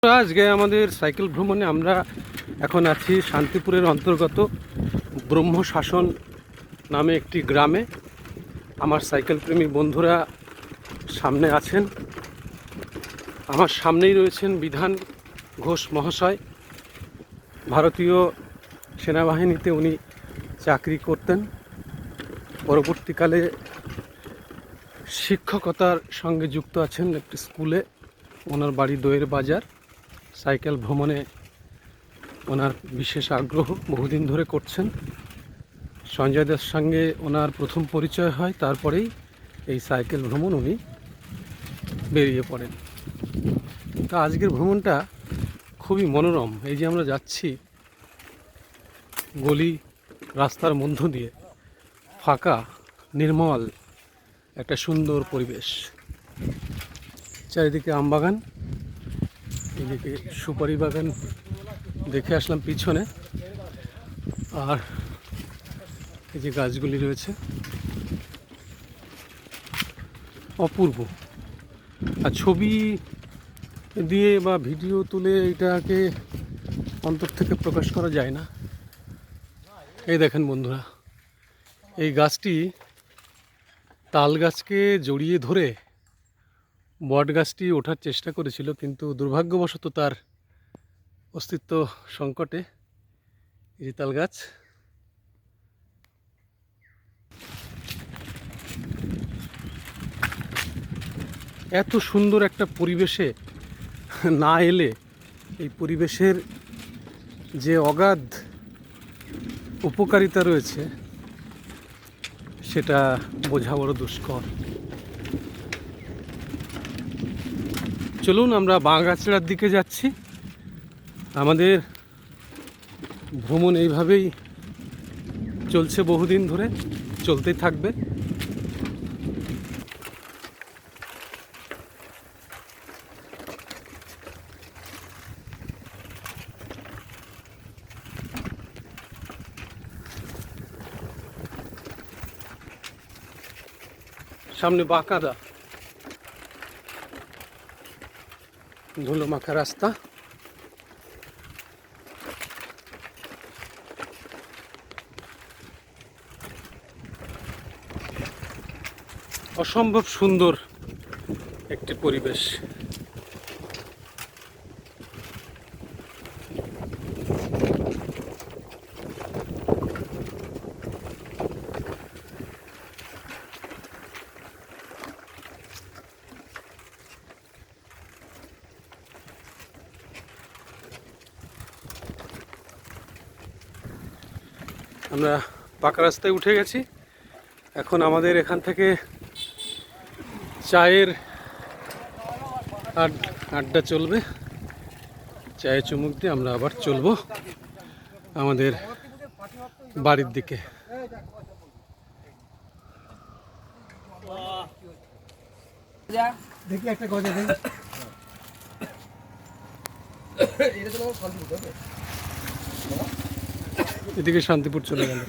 আজকে আমাদের সাইকেল ভ্রমণে আমরা এখন আছি শান্তিপুরের অন্তর্গত ব্রহ্মশাসন নামে একটি গ্রামে। আমার সাইকেল প্রেমী বন্ধুরা সামনে আছেন, আমার সামনেই রয়েছেন বিধান ঘোষ মহাশয়। ভারতীয় সেনাবাহিনীতে উনি চাকরি করতেন, পরবর্তীকালে শিক্ষকতার সঙ্গে যুক্ত আছেন একটি স্কুলে। ওনার বাড়ি দইয়ের বাজার। সাইকেল ভ্রমণে ওনার বিশেষ আগ্রহ, বহুদিন ধরে করছেন। সঞ্জয় দাসের সঙ্গে ওনার প্রথম পরিচয় হয়, তারপরেই এই সাইকেল ভ্রমণ উনি বেরিয়ে পড়েন। তা আজকের ভ্রমণটা খুবই মনোরম। এই যে আমরা যাচ্ছি গলি রাস্তার মধ্য দিয়ে, ফাঁকা নির্মল একটা সুন্দর পরিবেশ, চারিদিকে আমবাগান, এদিকে সুপারি বাগান দেখে আসলাম পিছনে, আর এই যে গাছগুলি রয়েছে অপূর্ব। আর ছবি দিয়ে বা ভিডিও তুলে এটাকে অন্তর থেকে প্রকাশ করা যায় না। এই দেখেন বন্ধুরা, এই গাছটি তাল গাছকে জড়িয়ে ধরে বট গাছটি ওঠার চেষ্টা করেছিল, কিন্তু দুর্ভাগ্যবশত তার অস্তিত্ব সংকটে এই যে তাল গাছ। এত সুন্দর একটা পরিবেশে না এলে এই পরিবেশের যে অগাধ উপকারিতা রয়েছে সেটা বোঝা বড় দুষ্কর। চলুন আমরা বাঁগাছড়ার দিকে যাচ্ছি। আমাদের ভ্রমণ এইভাবেই চলছে, বহুদিন ধরে চলতেই থাকবে। সামনে বাঁকাদা ধুলো মাখা রাস্তা। অসম্ভব সুন্দর একটি পরিবেশ। আমরা পাকা রাস্তায় উঠে গেছি। এখন আমাদের এখান থেকে চায়ের আড্ডা চলবে। চায়ে চুমুক দিয়ে আমরা আবার চলবো আমাদের বাড়ির দিকে। দেখি একটা গজা দেন। এদিকে শান্তিপুর চলে গেল।